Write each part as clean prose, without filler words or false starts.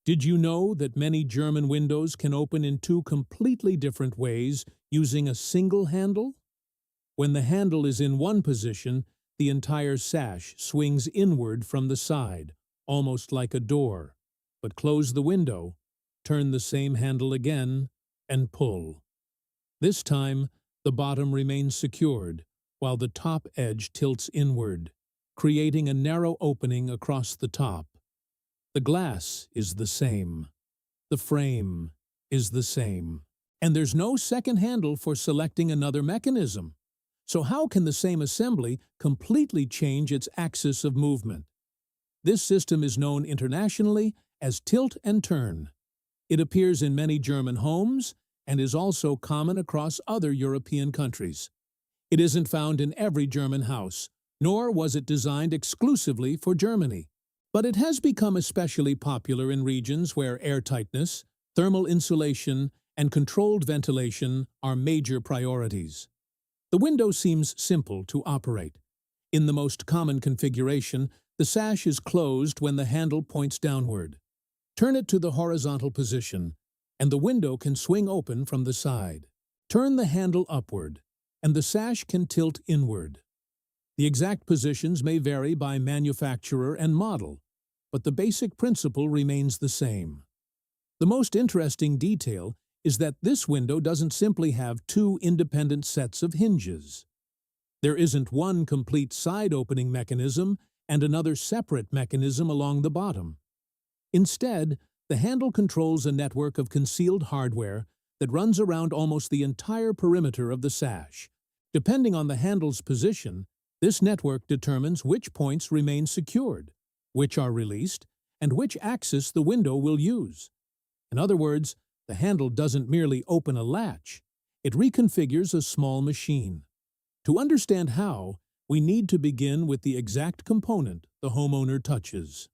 Did you know that many German windows can open in two completely different ways using a single handle? When the handle is in one position, the entire sash swings inward from the side, almost like a door. But close the window, turn the same handle again, and pull. This time, the bottom remains secured, while the top edge tilts inward, creating a narrow opening across the top. The glass is the same. The frame is the same. And there's no second handle for selecting another mechanism. So how can the same assembly completely change its axis of movement? This system is known internationally as tilt and turn. It appears in many German homes and is also common across other European countries. It isn't found in every German house, nor was it designed exclusively for Germany. But it has become especially popular in regions where airtightness, thermal insulation, and controlled ventilation are major priorities. The window seems simple to operate. In the most common configuration, the sash is closed when the handle points downward. Turn it to the horizontal position, and the window can swing open from the side. Turn the handle upward, and the sash can tilt inward. The exact positions may vary by manufacturer and model, but the basic principle remains the same. The most interesting detail is that this window doesn't simply have two independent sets of hinges. There isn't one complete side opening mechanism and another separate mechanism along the bottom. Instead, the handle controls a network of concealed hardware that runs around almost the entire perimeter of the sash. Depending on the handle's position, this network determines which points remain secured, which are released, and which axis the window will use. In other words, the handle doesn't merely open a latch, it reconfigures a small machine. To understand how, we need to begin with the exact component the homeowner touches.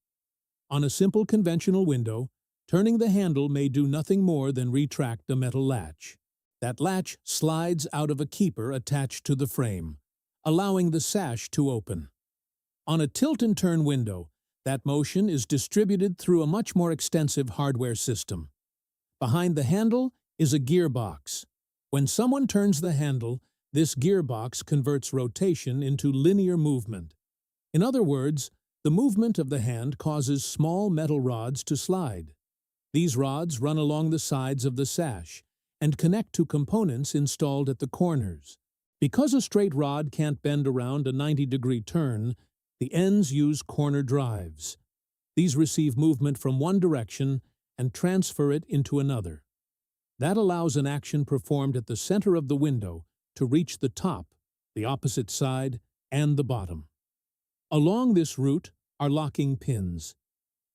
On a simple conventional window, turning the handle may do nothing more than retract a metal latch. That latch slides out of a keeper attached to the frame, allowing the sash to open. On a tilt-and-turn window, that motion is distributed through a much more extensive hardware system. Behind the handle is a gearbox. When someone turns the handle, this gearbox converts rotation into linear movement. In other words, the movement of the hand causes small metal rods to slide. These rods run along the sides of the sash and connect to components installed at the corners. Because a straight rod can't bend around a 90-degree turn, the ends use corner drives. These receive movement from one direction and transfer it into another. That allows an action performed at the center of the window to reach the top, the opposite side, and the bottom. Along this route are locking pins.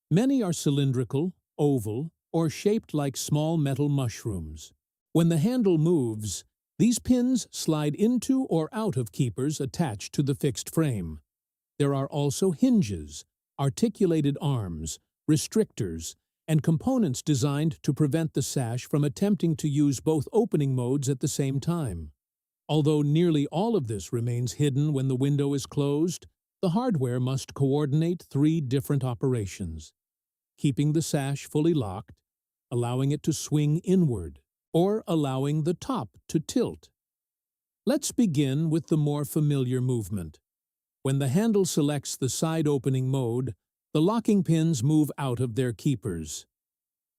Many are cylindrical, oval, or shaped like small metal mushrooms. When the handle moves, these pins slide into or out of keepers attached to the fixed frame. There are also hinges, articulated arms, restrictors, and components designed to prevent the sash from attempting to use both opening modes at the same time. Although nearly all of this remains hidden when the window is closed, the hardware must coordinate three different operations: keeping the sash fully locked, allowing it to swing inward, or allowing the top to tilt. Let's begin with the more familiar movement. When the handle selects the side opening mode, the locking pins move out of their keepers.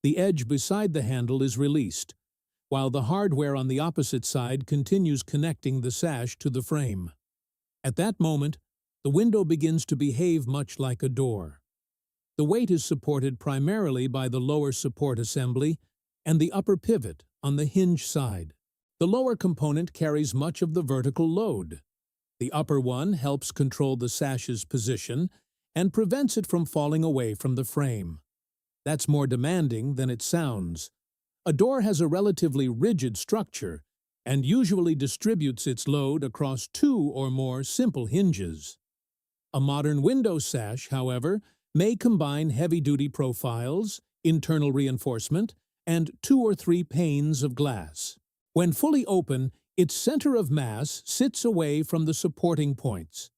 The edge beside the handle is released, while the hardware on the opposite side continues connecting the sash to the frame. At that moment, the window begins to behave much like a door. The weight is supported primarily by the lower support assembly and the upper pivot on the hinge side. The lower component carries much of the vertical load. The upper one helps control the sash's position and prevents it from falling away from the frame. That's more demanding than it sounds. A door has a relatively rigid structure and usually distributes its load across two or more simple hinges. A modern window sash, however, may combine heavy-duty profiles, internal reinforcement, and 2 or 3 panes of glass. When fully open, its center of mass sits away from the supporting points.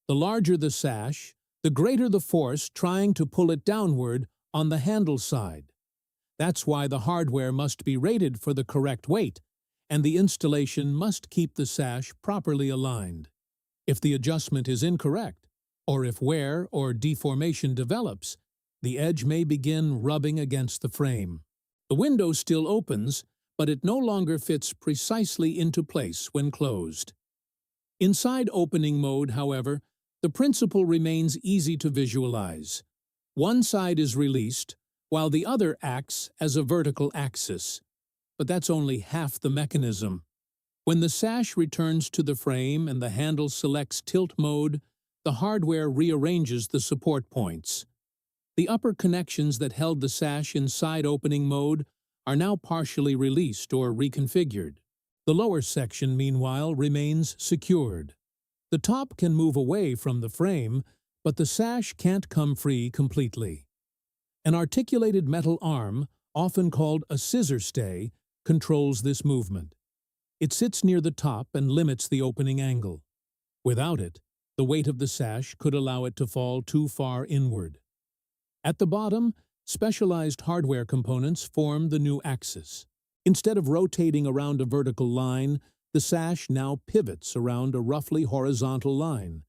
The larger the sash, the greater the force trying to pull it downward on the handle side. That's why the hardware must be rated for the correct weight, and the installation must keep the sash properly aligned. If the adjustment is incorrect, or if wear or deformation develops, the edge may begin rubbing against the frame. The window still opens, but it no longer fits precisely into place when closed. In side opening mode, however, the principle remains easy to visualize. One side is released, while the other acts as a vertical axis. But that's only half the mechanism. When the sash returns to the frame and the handle selects tilt mode, the hardware rearranges the support points. The upper connections that held the sash in side opening mode are now partially released or reconfigured. The lower section, meanwhile, remains secured. The top can move away from the frame, but the sash can't come free completely. An articulated metal arm, often called a scissor stay, controls this movement. It sits near the top and limits the opening angle. Without it, the weight of the sash could allow it to fall too far inward. At the bottom, specialized hardware components form the new axis. Instead of rotating around a vertical line, the sash now pivots around a roughly horizontal line.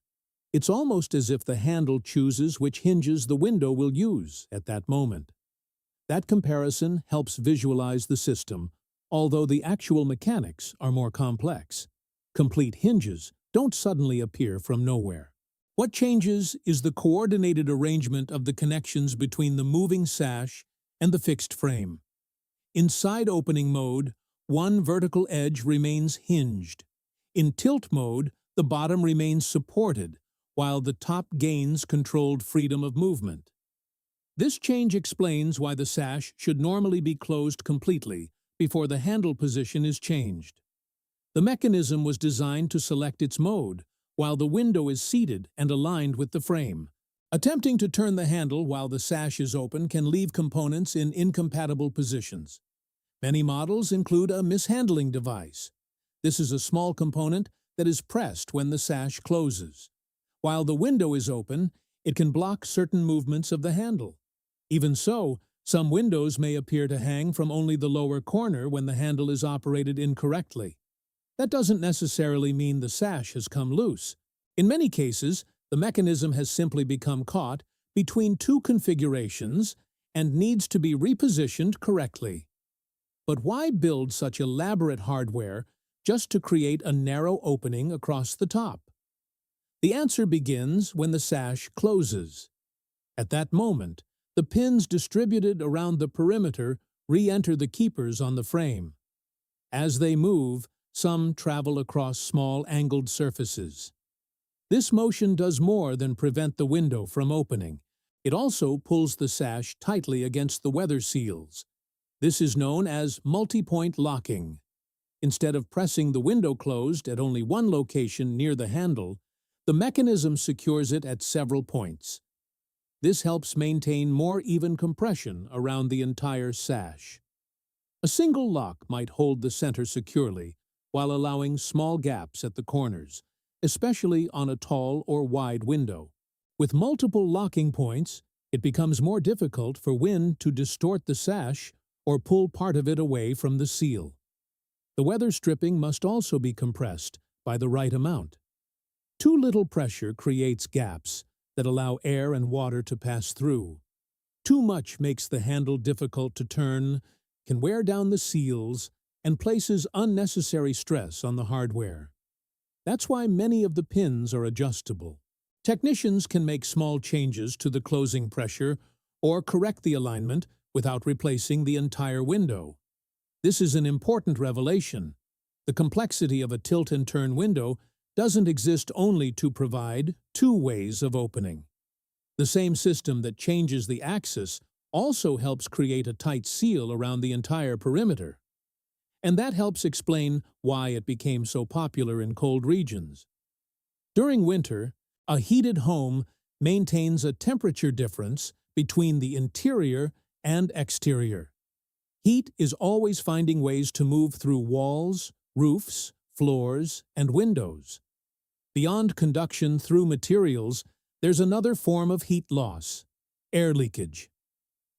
It's almost as if the handle chooses which hinges the window will use at that moment. That comparison helps visualize the system, although the actual mechanics are more complex. Complete hinges don't suddenly appear from nowhere. What changes is the coordinated arrangement of the connections between the moving sash and the fixed frame. In side opening mode, one vertical edge remains hinged. In tilt mode, the bottom remains supported, while the top gains controlled freedom of movement. This change explains why the sash should normally be closed completely before the handle position is changed. The mechanism was designed to select its mode, while the window is seated and aligned with the frame. Attempting to turn the handle while the sash is open can leave components in incompatible positions. Many models include a mishandling device. This is a small component that is pressed when the sash closes. While the window is open, it can block certain movements of the handle. Even so, some windows may appear to hang from only the lower corner when the handle is operated incorrectly. That doesn't necessarily mean the sash has come loose. In many cases, the mechanism has simply become caught between two configurations and needs to be repositioned correctly. But why build such elaborate hardware just to create a narrow opening across the top? The answer begins when the sash closes. At that moment, the pins distributed around the perimeter re-enter the keepers on the frame. As they move, some travel across small angled surfaces. This motion does more than prevent the window from opening. It also pulls the sash tightly against the weather seals. This is known as multi-point locking. Instead of pressing the window closed at only one location near the handle, the mechanism secures it at several points. This helps maintain more even compression around the entire sash. A single lock might hold the center securely, while allowing small gaps at the corners, especially on a tall or wide window. With multiple locking points, it becomes more difficult for wind to distort the sash or pull part of it away from the seal. The weather stripping must also be compressed by the right amount. Too little pressure creates gaps that allow air and water to pass through. Too much makes the handle difficult to turn, can wear down the seals, and places unnecessary stress on the hardware. That's why many of the pins are adjustable. Technicians can make small changes to the closing pressure or correct the alignment without replacing the entire window. This is an important revelation. The complexity of a tilt-and-turn window doesn't exist only to provide two ways of opening. The same system that changes the axis also helps create a tight seal around the entire perimeter. And that helps explain why it became so popular in cold regions. During winter, a heated home maintains a temperature difference between the interior and exterior. Heat is always finding ways to move through walls, roofs, floors, and windows. Beyond conduction through materials, there's another form of heat loss: air leakage.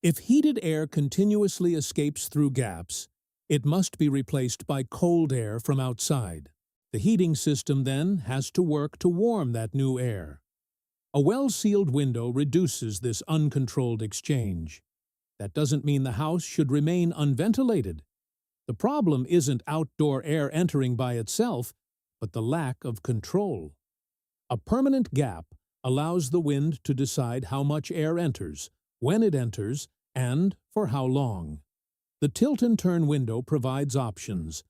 If heated air continuously escapes through gaps, it must be replaced by cold air from outside. The heating system then has to work to warm that new air. A well-sealed window reduces this uncontrolled exchange. That doesn't mean the house should remain unventilated. The problem isn't outdoor air entering by itself, but the lack of control. A permanent gap allows the wind to decide how much air enters, when it enters, and for how long. The tilt-and-turn window provides options.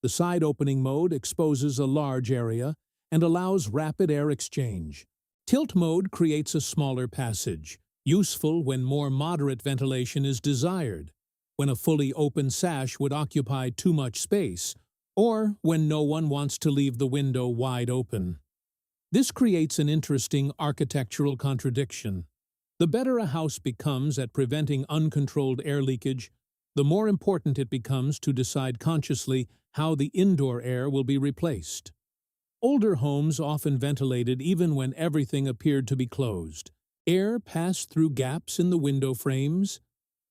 The side opening mode exposes a large area and allows rapid air exchange. Tilt mode creates a smaller passage, useful when more moderate ventilation is desired, when a fully open sash would occupy too much space, or when no one wants to leave the window wide open. This creates an interesting architectural contradiction. The better a house becomes at preventing uncontrolled air leakage, the more important it becomes to decide consciously how the indoor air will be replaced. Older homes often ventilated even when everything appeared to be closed. Air passed through gaps in the window frames,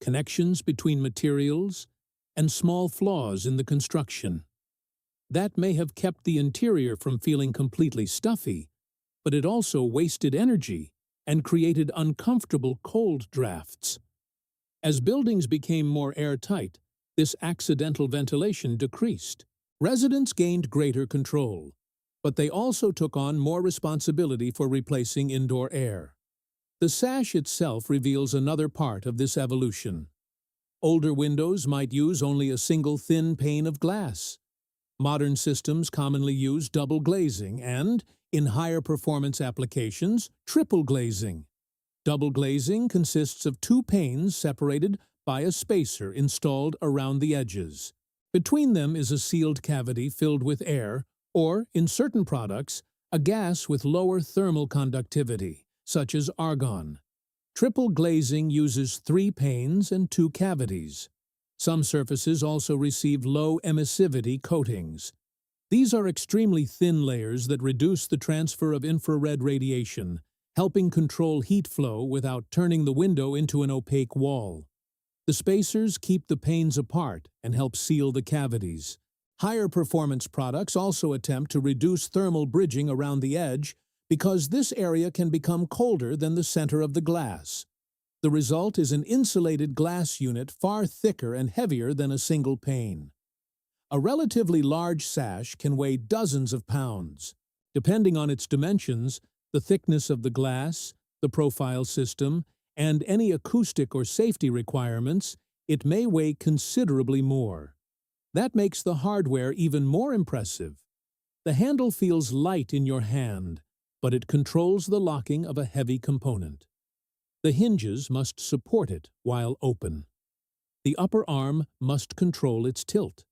connections between materials, and small flaws in the construction. That may have kept the interior from feeling completely stuffy, but it also wasted energy and created uncomfortable cold drafts. As buildings became more airtight, this accidental ventilation decreased. Residents gained greater control, but they also took on more responsibility for replacing indoor air. The sash itself reveals another part of this evolution. Older windows might use only a single thin pane of glass. Modern systems commonly use double glazing and, in higher performance applications, triple glazing. Double glazing consists of two panes separated by a spacer installed around the edges. Between them is a sealed cavity filled with air, or, in certain products, a gas with lower thermal conductivity, such as argon. Triple glazing uses 3 panes and 2 cavities. Some surfaces also receive low emissivity coatings. These are extremely thin layers that reduce the transfer of infrared radiation, helping control heat flow without turning the window into an opaque wall. The spacers keep the panes apart and help seal the cavities. Higher performance products also attempt to reduce thermal bridging around the edge because this area can become colder than the center of the glass. The result is an insulated glass unit far thicker and heavier than a single pane. A relatively large sash can weigh dozens of pounds. Depending on its dimensions, the thickness of the glass, the profile system, and any acoustic or safety requirements, it may weigh considerably more. That makes the hardware even more impressive. The handle feels light in your hand, but it controls the locking of a heavy component. The hinges must support it while open. The upper arm must control its tilt.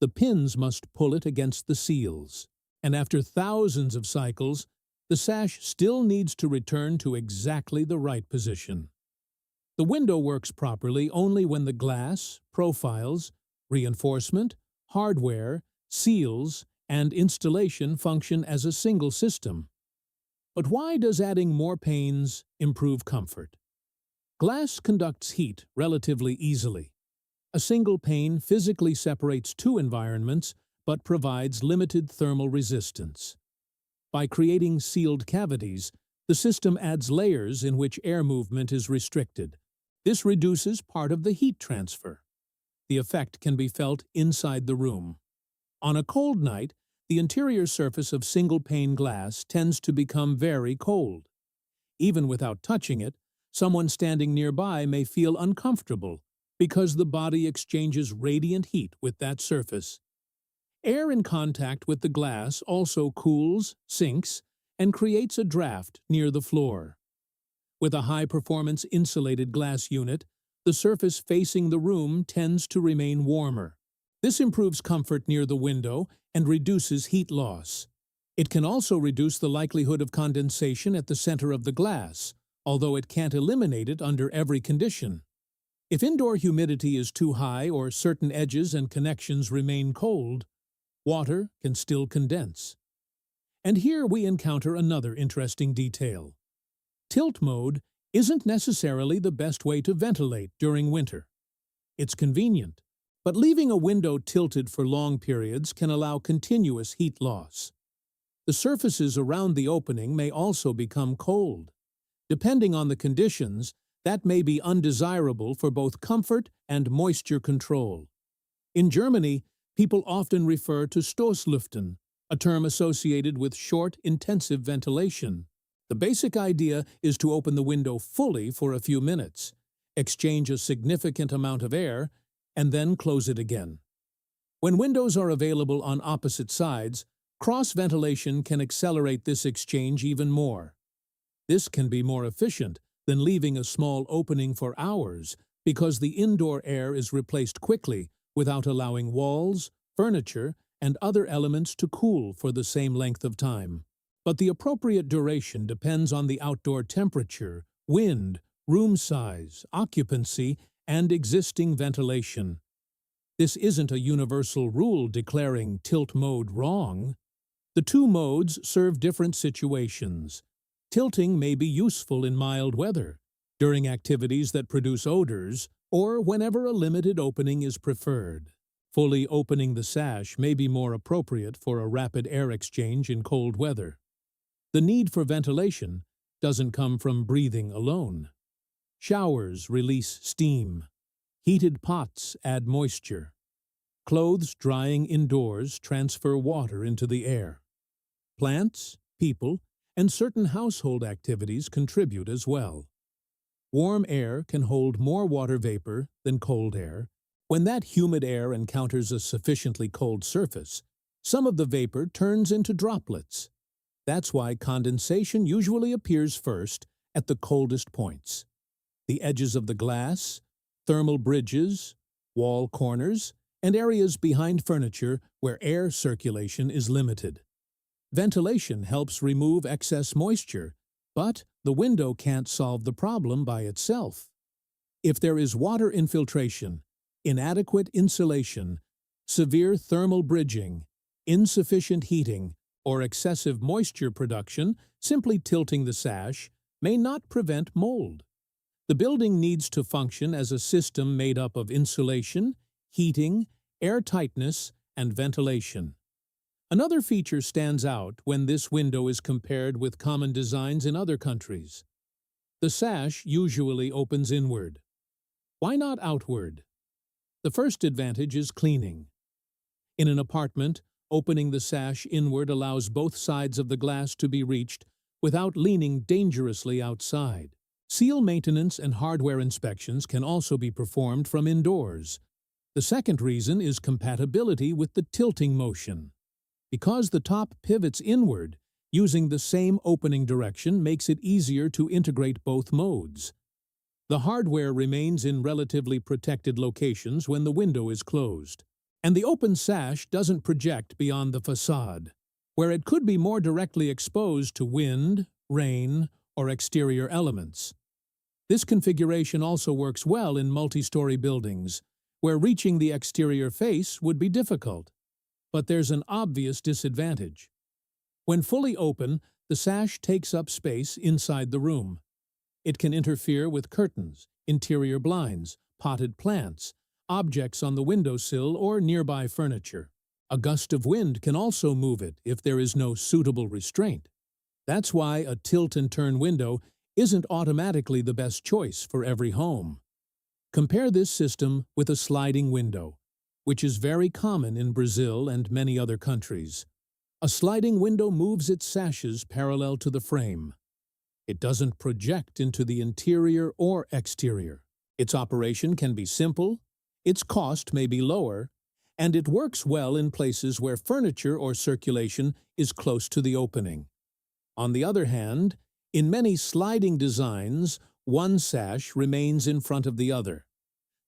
The pins must pull it against the seals, and after thousands of cycles, the sash still needs to return to exactly the right position. The window works properly only when the glass, profiles, reinforcement, hardware, seals, and installation function as a single system. But why does adding more panes improve comfort? Glass conducts heat relatively easily. A single pane physically separates two environments but provides limited thermal resistance. By creating sealed cavities, the system adds layers in which air movement is restricted. This reduces part of the heat transfer. The effect can be felt inside the room. On a cold night, the interior surface of single-pane glass tends to become very cold. Even without touching it, someone standing nearby may feel uncomfortable because the body exchanges radiant heat with that surface. Air in contact with the glass also cools, sinks, and creates a draft near the floor. With a high-performance insulated glass unit, the surface facing the room tends to remain warmer. This improves comfort near the window and reduces heat loss. It can also reduce the likelihood of condensation at the center of the glass, although it can't eliminate it under every condition. If indoor humidity is too high or certain edges and connections remain cold, water can still condense. And here we encounter another interesting detail. Tilt mode isn't necessarily the best way to ventilate during winter. It's convenient, but leaving a window tilted for long periods can allow continuous heat loss. The surfaces around the opening may also become cold. Depending on the conditions, that may be undesirable for both comfort and moisture control. In Germany, people often refer to Stoßlüften, a term associated with short, intensive ventilation. The basic idea is to open the window fully for a few minutes, exchange a significant amount of air, and then close it again. When windows are available on opposite sides, cross-ventilation can accelerate this exchange even more. This can be more efficient than leaving a small opening for hours because the indoor air is replaced quickly without allowing walls, furniture, and other elements to cool for the same length of time. But the appropriate duration depends on the outdoor temperature, wind, room size, occupancy, and existing ventilation. This isn't a universal rule declaring tilt mode wrong. The two modes serve different situations. Tilting may be useful in mild weather, during activities that produce odors, or whenever a limited opening is preferred. Fully opening the sash may be more appropriate for a rapid air exchange in cold weather. The need for ventilation doesn't come from breathing alone. Showers release steam. Heated pots add moisture. Clothes drying indoors transfer water into the air. Plants, people, and certain household activities contribute as well. Warm air can hold more water vapor than cold air. When that humid air encounters a sufficiently cold surface, some of the vapor turns into droplets. That's why condensation usually appears first at the coldest points. The edges of the glass, thermal bridges, wall corners, and areas behind furniture where air circulation is limited. Ventilation helps remove excess moisture, but the window can't solve the problem by itself. If there is water infiltration, inadequate insulation, severe thermal bridging, insufficient heating, or excessive moisture production, simply tilting the sash may not prevent mold. The building needs to function as a system made up of insulation, heating, air tightness, and ventilation. Another feature stands out when this window is compared with common designs in other countries. The sash usually opens inward. Why not outward? The first advantage is cleaning. In an apartment, opening the sash inward allows both sides of the glass to be reached without leaning dangerously outside. Seal maintenance and hardware inspections can also be performed from indoors. The second reason is compatibility with the tilting motion. Because the top pivots inward, using the same opening direction makes it easier to integrate both modes. The hardware remains in relatively protected locations when the window is closed, and the open sash doesn't project beyond the facade, where it could be more directly exposed to wind, rain, or exterior elements. This configuration also works well in multi-story buildings, where reaching the exterior face would be difficult. But there's an obvious disadvantage. When fully open, the sash takes up space inside the room. It can interfere with curtains, interior blinds, potted plants, objects on the windowsill, or nearby furniture. A gust of wind can also move it if there is no suitable restraint. That's why a tilt-and-turn window isn't automatically the best choice for every home. Compare this system with a sliding window, which is very common in Brazil and many other countries. A sliding window moves its sashes parallel to the frame. It doesn't project into the interior or exterior. Its operation can be simple, its cost may be lower, and it works well in places where furniture or circulation is close to the opening. On the other hand, in many sliding designs, one sash remains in front of the other.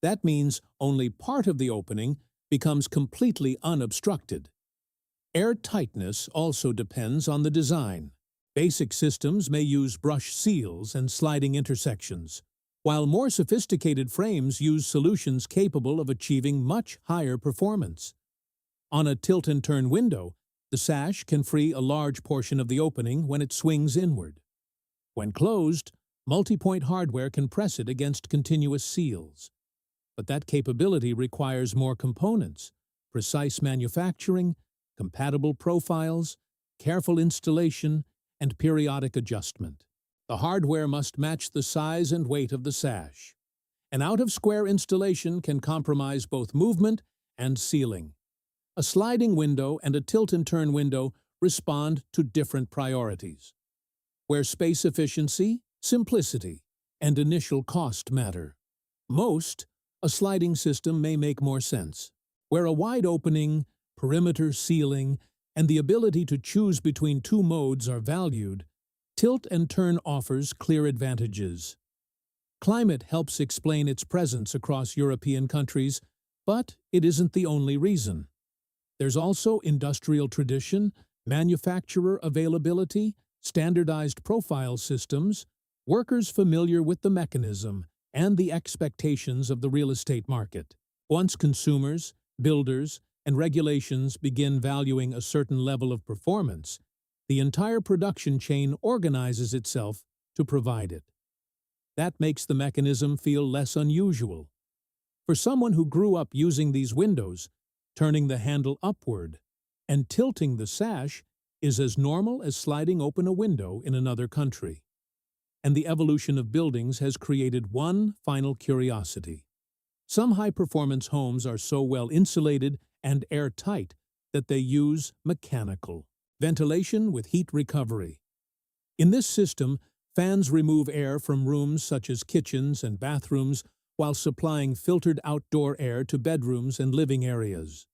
That means only part of the opening becomes completely unobstructed. Air tightness also depends on the design. Basic systems may use brush seals and sliding intersections, while more sophisticated frames use solutions capable of achieving much higher performance. On a tilt-and-turn window, the sash can free a large portion of the opening when it swings inward. When closed, Multi-point hardware can press it against continuous seals. But that capability requires more components, precise manufacturing, compatible profiles, careful installation, and periodic adjustment. The hardware must match the size and weight of the sash. An out-of-square installation can compromise both movement and sealing. A sliding window and a tilt-and-turn window respond to different priorities, where space efficiency, simplicity, and initial cost matter. Most, a sliding system may make more sense, where a wide opening, perimeter sealing, and the ability to choose between two modes are valued. Tilt and turn offers clear advantages. Climate helps explain its presence across European countries, but it isn't the only reason. There's also industrial tradition, manufacturer availability, standardized profile systems, workers familiar with the mechanism, and the expectations of the real estate market. Once consumers, builders, and regulations begin valuing a certain level of performance, the entire production chain organizes itself to provide it. That makes the mechanism feel less unusual. For someone who grew up using these windows, turning the handle upward and tilting the sash is as normal as sliding open a window in another country. And the evolution of buildings has created one final curiosity. Some high-performance homes are so well insulated and airtight that they use mechanical ventilation with heat recovery. In this system, fans remove air from rooms such as kitchens and bathrooms while supplying filtered outdoor air to bedrooms and living areas.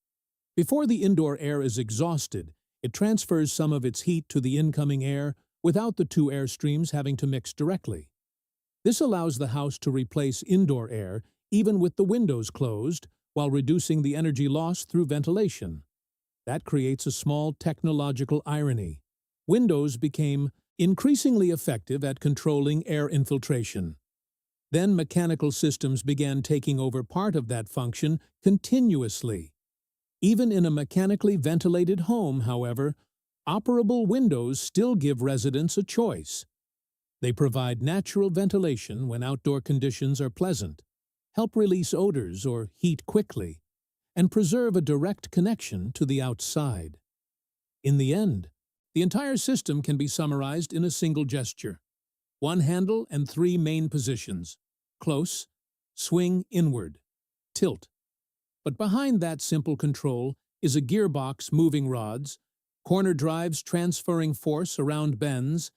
Before the indoor air is exhausted, it transfers some of its heat to the incoming air without the two air streams having to mix directly. This allows the house to replace indoor air even with the windows closed while reducing the energy loss through ventilation. That creates a small technological irony. Windows became increasingly effective at controlling air infiltration. Then mechanical systems began taking over part of that function continuously. Even in a mechanically ventilated home, however, operable windows still give residents a choice. They provide natural ventilation when outdoor conditions are pleasant, help release odors or heat quickly, and preserve a direct connection to the outside. In the end, the entire system can be summarized in a single gesture. One handle and three main positions: close, swing inward, tilt. But behind that simple control is a gearbox moving rods, corner drives transferring force around bends,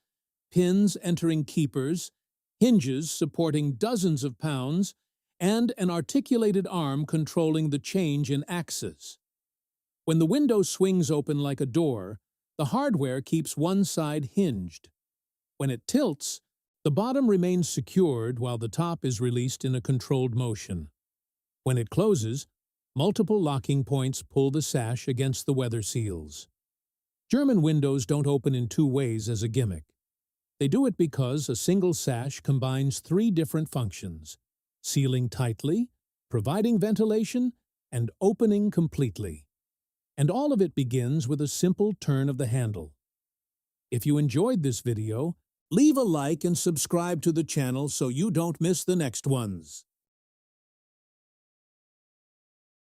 pins entering keepers, hinges supporting dozens of pounds, and an articulated arm controlling the change in axis. When the window swings open like a door, the hardware keeps one side hinged. When it tilts, the bottom remains secured while the top is released in a controlled motion. When it closes, multiple locking points pull the sash against the weather seals. German windows don't open in two ways as a gimmick. They do it because a single sash combines three different functions: sealing tightly, providing ventilation, and opening completely. And all of it begins with a simple turn of the handle. If you enjoyed this video, leave a like and subscribe to the channel so you don't miss the next ones.